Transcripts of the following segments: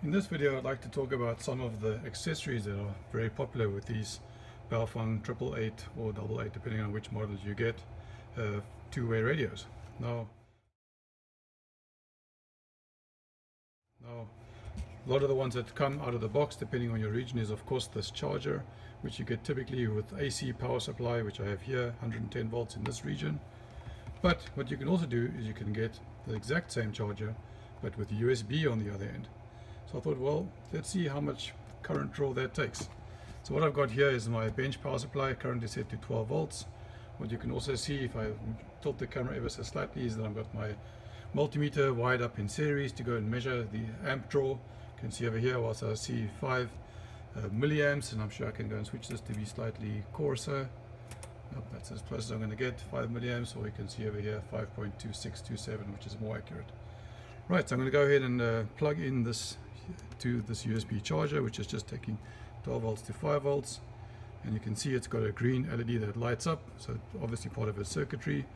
In this video, I'd like to talk about some of the accessories that are very popular with these Baofeng 888 or 88, depending on which models you get, two-way radios. Now, a lot of the ones that come out of the box, depending on your region, is of course this charger, which you get typically with AC power supply, which I have here, 110 volts in this region. But what you can also do is you can get the exact same charger, but with USB on the other end. So I thought, well, let's see how much current draw that takes. So what I've got here is my bench power supply, currently set to 12 volts. What you can also see, if I tilt the camera ever so slightly, is that I've got my multimeter wired up in series to go and measure the amp draw. You can see over here, whilst I see 5 milliamps, and I'm sure I can go and switch this to be slightly coarser. Nope, that's as close as I'm going to get, 5 milliamps, or you can see over here 5.2627, which is more accurate. Right, so I'm going to go ahead and plug in this to this USB charger, which is just taking 12 volts to 5 volts, and you can see it's got a green LED that lights up, so obviously part of its circuitry.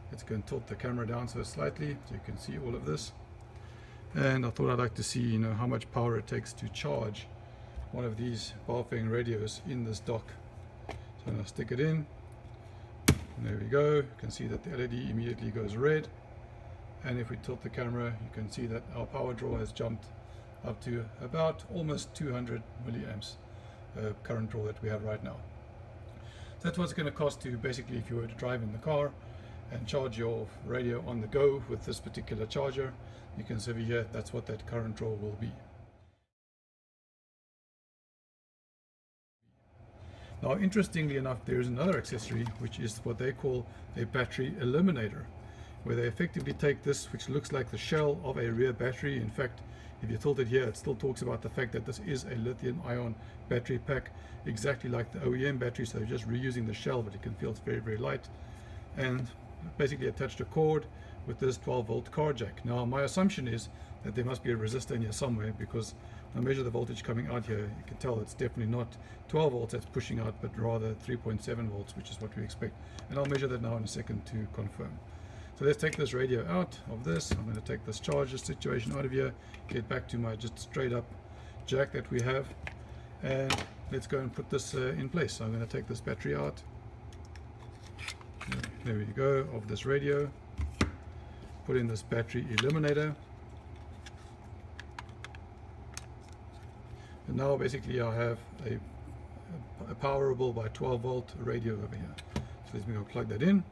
Let's go and tilt the camera down so slightly so you can see all of this. And I thought I'd like to see, how much power it takes to charge one of these Baofeng radios in this dock. So I'm going to stick it in, and there we go. You can see that the LED immediately goes red, and if we tilt the camera, you can see that our power draw has jumped up to about almost 200 milliamps current draw that we have right now. So that's what it's going to cost to basically, if you were to drive in the car and charge your radio on the go with this particular charger, you can see over here, that's what that current draw will be. Now, interestingly enough, there is another accessory, which is what they call a battery eliminator, where they effectively take this, which looks like the shell of a rear battery. In fact, if you tilt it here, it still talks about the fact that this is a lithium-ion battery pack, exactly like the OEM battery, so you're just reusing the shell, but you can feel it's very, very light. And basically attached a cord with this 12-volt car jack. Now, my assumption is that there must be a resistor in here somewhere, because when I measure the voltage coming out here, you can tell it's definitely not 12 volts that's pushing out, but rather 3.7 volts, which is what we expect. And I'll measure that now in a second to confirm. So let's take this radio out of this. I'm going to take this charger situation out of here, get back to my just straight up jack that we have, and let's go and put this in place. So I'm going to take this battery out. There we go, of this radio. Put in this battery eliminator. And now basically I have a powerable by 12 volt radio over here. So let me go plug that in.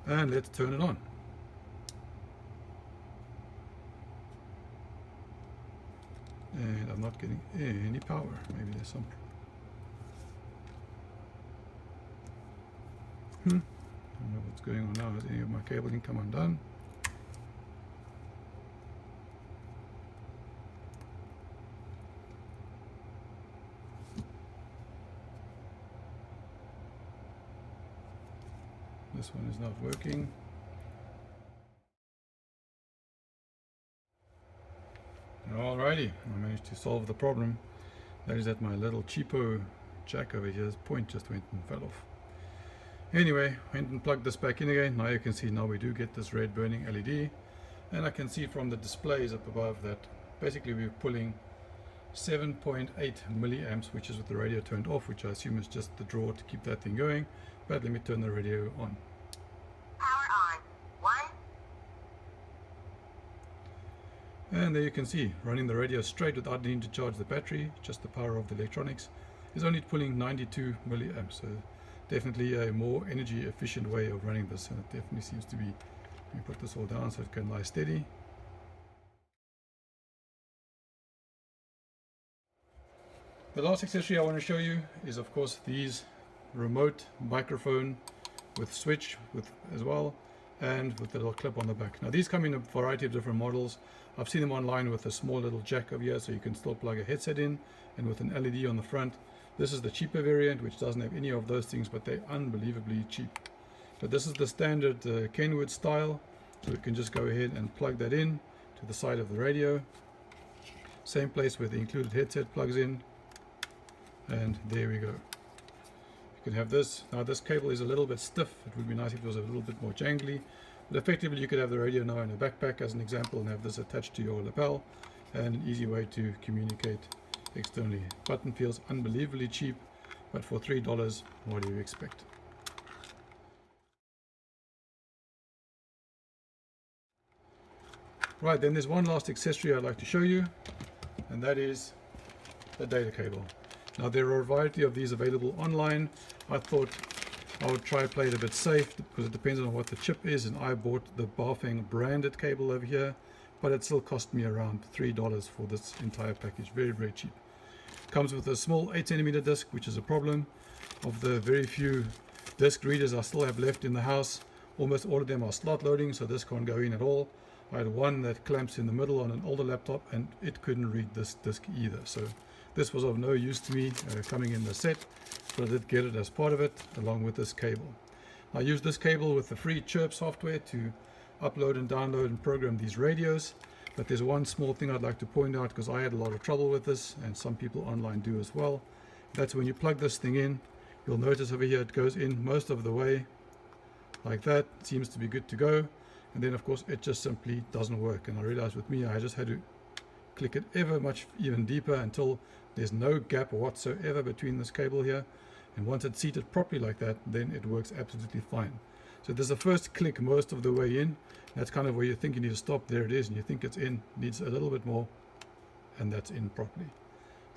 And let's turn it on. And I'm not getting any power. Maybe there's some. I don't know what's going on now. Has any of my cabling come undone? This one is not working. Alrighty, I managed to solve the problem. That is that my little cheapo jack over here's point just went and fell off. Anyway, went and plugged this back in again. Now you can see, now we do get this red burning LED, and I can see from the displays up above that basically we're pulling 7.8 milliamps, which is with the radio turned off, which I assume is just the draw to keep that thing going. But let me turn the radio on. Power on. 1. And there you can see, running the radio straight without needing to charge the battery, just the power of the electronics, is only pulling 92 milliamps. So definitely a more energy efficient way of running this, and it definitely seems to be. Let me put this all down so it can lie steady. The last accessory I want to show you is, of course, these remote microphone with switch as well, and with the little clip on the back. Now these come in a variety of different models. I've seen them online with a small little jack over here, so you can still plug a headset in, and with an LED on the front. This is the cheaper variant, which doesn't have any of those things, but they're unbelievably cheap. But this is the standard Kenwood style, so we can just go ahead and plug that in to the side of the radio. Same place where the included headset plugs in, and there we go. You can have this. Now this cable is a little bit stiff. It would be nice if it was a little bit more jangly, but effectively you could have the radio now in a backpack as an example and have this attached to your lapel. and an easy way to communicate externally. Button feels unbelievably cheap, but for $3, what do you expect? Right, then there's one last accessory I'd like to show you, and that is the data cable. Now there are a variety of these available online. I thought I would try to play it a bit safe because it depends on what the chip is, and I bought the Baofeng branded cable over here, but it still cost me around $3 for this entire package. Very, very cheap. Comes with a small 8cm disc, which is a problem. Of the very few disc readers I still have left in the house, almost all of them are slot loading, so this can't go in at all. I had one that clamps in the middle on an older laptop, and it couldn't read this disc either. So this was of no use to me coming in the set, but I did get it as part of it along with this cable. I used this cable with the free Chirp software to upload and download and program these radios. But there's one small thing I'd like to point out, because I had a lot of trouble with this, and some people online do as well. That's when you plug this thing in, you'll notice over here it goes in most of the way like that. It seems to be good to go, and then of course it just simply doesn't work. And I realized with me I just had to click it even deeper until there's no gap whatsoever between this cable here, and once it's seated properly like that, then it works absolutely fine. So there's a first click most of the way in. That's kind of where you think you need to stop. There it is, and you think it's in, needs a little bit more, and that's in properly.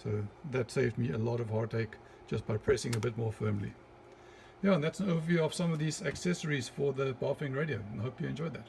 So that saved me a lot of heartache just by pressing a bit more firmly. Yeah, and that's an overview of some of these accessories for the Baofeng radio. I hope you enjoyed that.